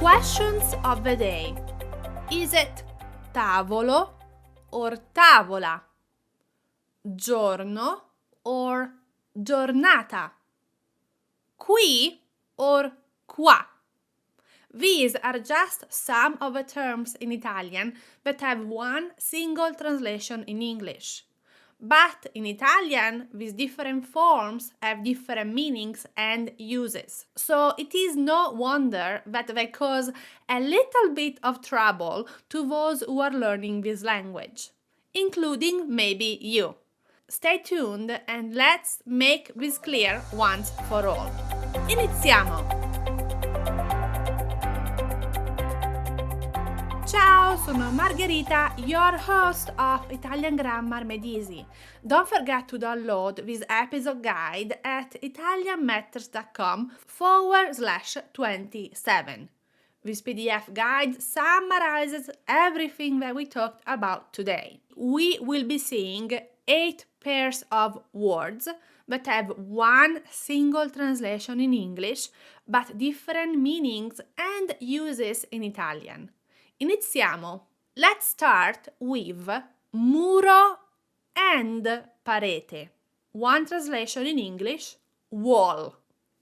Questions of the day. Is it tavolo or tavola? Giorno or giornata? Qui or qua? These are just some of the terms in Italian that have one single translation in English. But in Italian, these different forms have different meanings and uses. So it is no wonder that they cause a little bit of trouble to those who are learning this language, including maybe you. Stay tuned and let's make this clear once for all. Iniziamo! Ciao, sono Margherita, your host of Italian Grammar Made Easy. Don't forget to download this episode guide at italianmatters.com/27. This PDF guide summarizes everything that we talked about today. We will be seeing 8 pairs of words that have one single translation in English, but different meanings and uses in Italian. Iniziamo. Let's start with muro and parete. One translation in English, wall.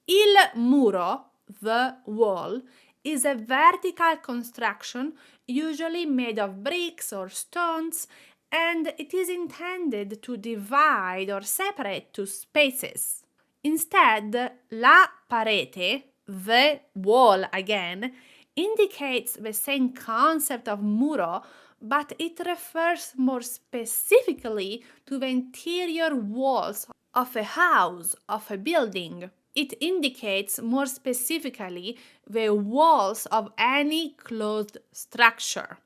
Il muro, the wall, is a vertical construction usually made of bricks or stones, and it is intended to divide or separate two spaces. Instead, la parete, the wall again, indicates the same concept of muro, but it refers more specifically to the interior walls of a house, of a building. It indicates more specifically the walls of any closed structure.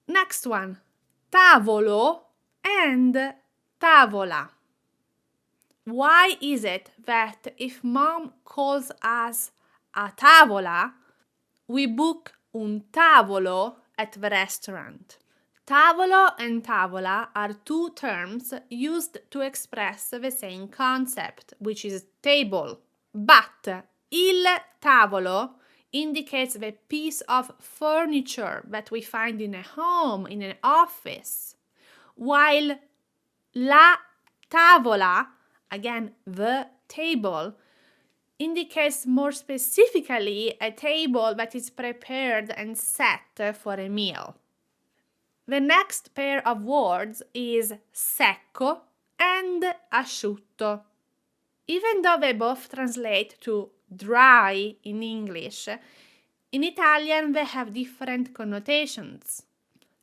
Next one, tavolo and tavola. Why is it that if mom calls us a tavola, we book un tavolo at the restaurant? Tavolo and tavola are two terms used to express the same concept, which is table. But il tavolo indicates the piece of furniture that we find in a home, in an office, while la tavola, again the table, indicates more specifically a table that is prepared and set for a meal. The next pair of words is secco and asciutto. Even though they both translate to dry in English, in Italian they have different connotations.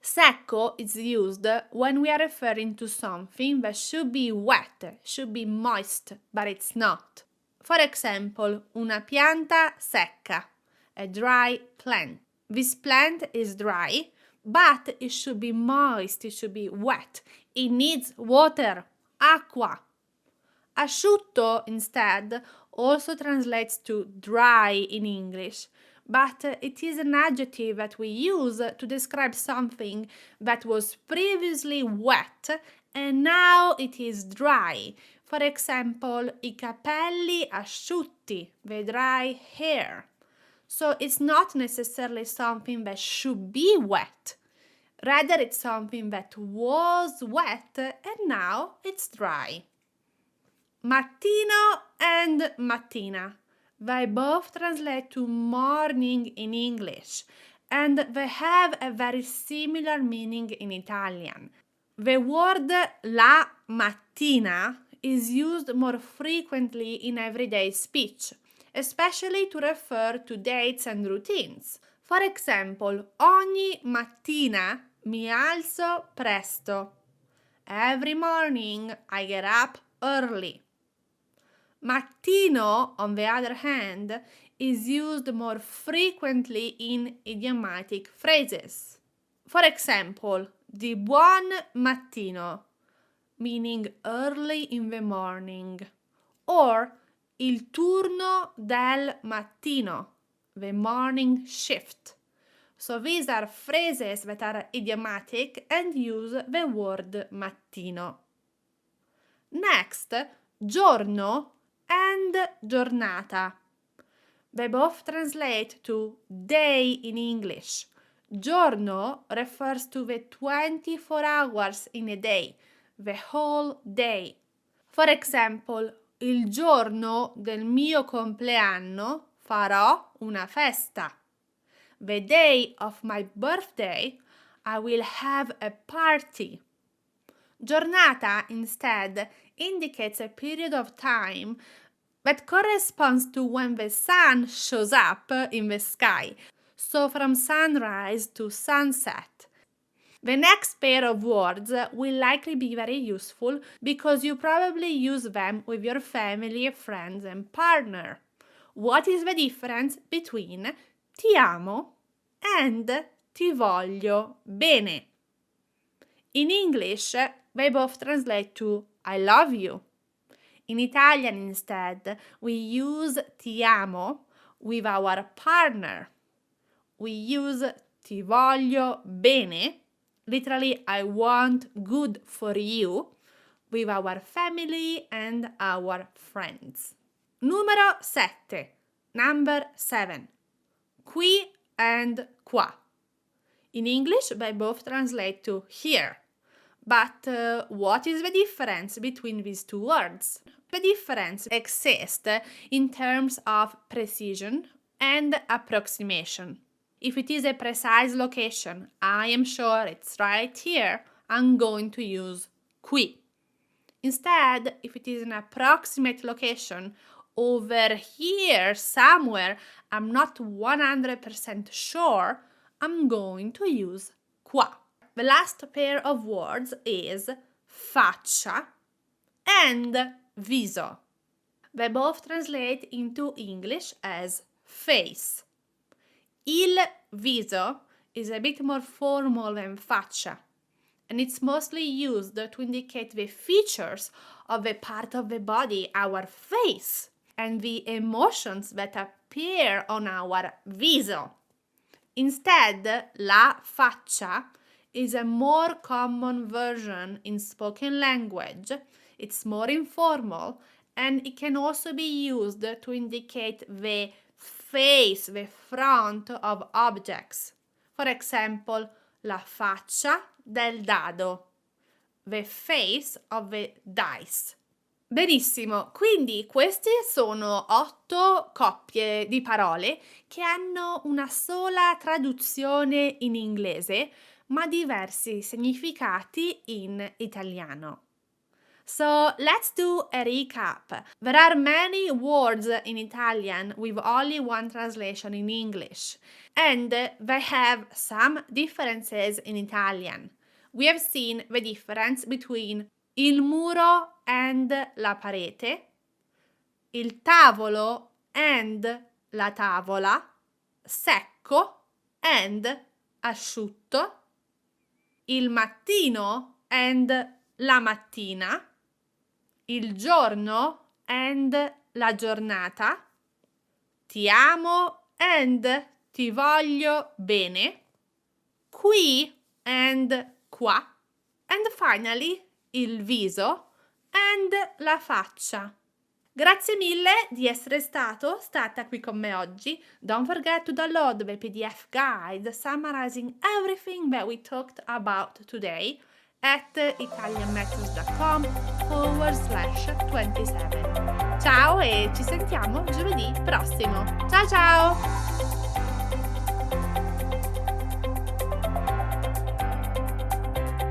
Secco is used when we are referring to something that should be wet, should be moist, but it's not. For example, una pianta secca, a dry plant. This plant is dry, but it should be moist, it should be wet. It needs water, acqua. Asciutto, instead, also translates to dry in English, but it is an adjective that we use to describe something that was previously wet and now it is dry. For example, I capelli asciutti, the dry hair. So it's not necessarily something that should be wet. Rather, it's something that was wet and now it's dry. Mattino and mattina. They both translate to morning in English, and they have a very similar meaning in Italian. The word la mattina is used more frequently in everyday speech, especially to refer to dates and routines. For example, ogni mattina mi alzo presto. Every morning I get up early. Mattino, on the other hand, is used more frequently in idiomatic phrases. For example, di buon mattino, meaning early in the morning, or il turno del mattino, the morning shift. So these are phrases that are idiomatic and use the word mattino. Next, giorno and giornata. They both translate to day in English. Giorno refers to the 24 hours in a day, the whole day. For example, il giorno del mio compleanno farò una festa. The day of my birthday, I will have a party. Giornata, instead, indicates a period of time that corresponds to when the sun shows up in the sky, so from sunrise to sunset. The next pair of words will likely be very useful because you probably use them with your family, friends, and partner. What is the difference between ti amo and ti voglio bene? In English, they both translate to I love you. In Italian, instead, we use ti amo with our partner. We use ti voglio bene, literally I want good for you, with our family and our friends. Numero 7. Number 7. Qui and qua. In English, they both translate to here. But what is the difference between these two words? The difference exists in terms of precision and approximation. If it is a precise location, I am sure it's right here, I'm going to use qui. Instead, if it is an approximate location, over here somewhere, I'm not 100% sure, I'm going to use qua. The last pair of words is faccia and viso. They both translate into English as face. Il viso is a bit more formal than faccia, and it's mostly used to indicate the features of a part of the body, our face, and the emotions that appear on our viso. Instead, la faccia is a more common version in spoken language. It's more informal, and it can also be used to indicate the face, the front of objects. For example, la faccia del dado, the face of the dice. Benissimo, quindi queste sono 8 coppie di parole che hanno una sola traduzione in inglese, ma diversi significati in italiano. So let's do a recap. There are many words in Italian with only one translation in English, and they have some differences in Italian. We have seen the difference between il muro and la parete, il tavolo and la tavola, secco and asciutto, il mattino and la mattina, il giorno and la giornata, ti amo and ti voglio bene, qui and qua, and finally il viso and la faccia. Grazie mille di essere stata qui con me oggi. Don't forget to download the PDF guide summarizing everything that we talked about today at italianmethods.com/27. Ciao e ci sentiamo giovedì prossimo. Ciao ciao!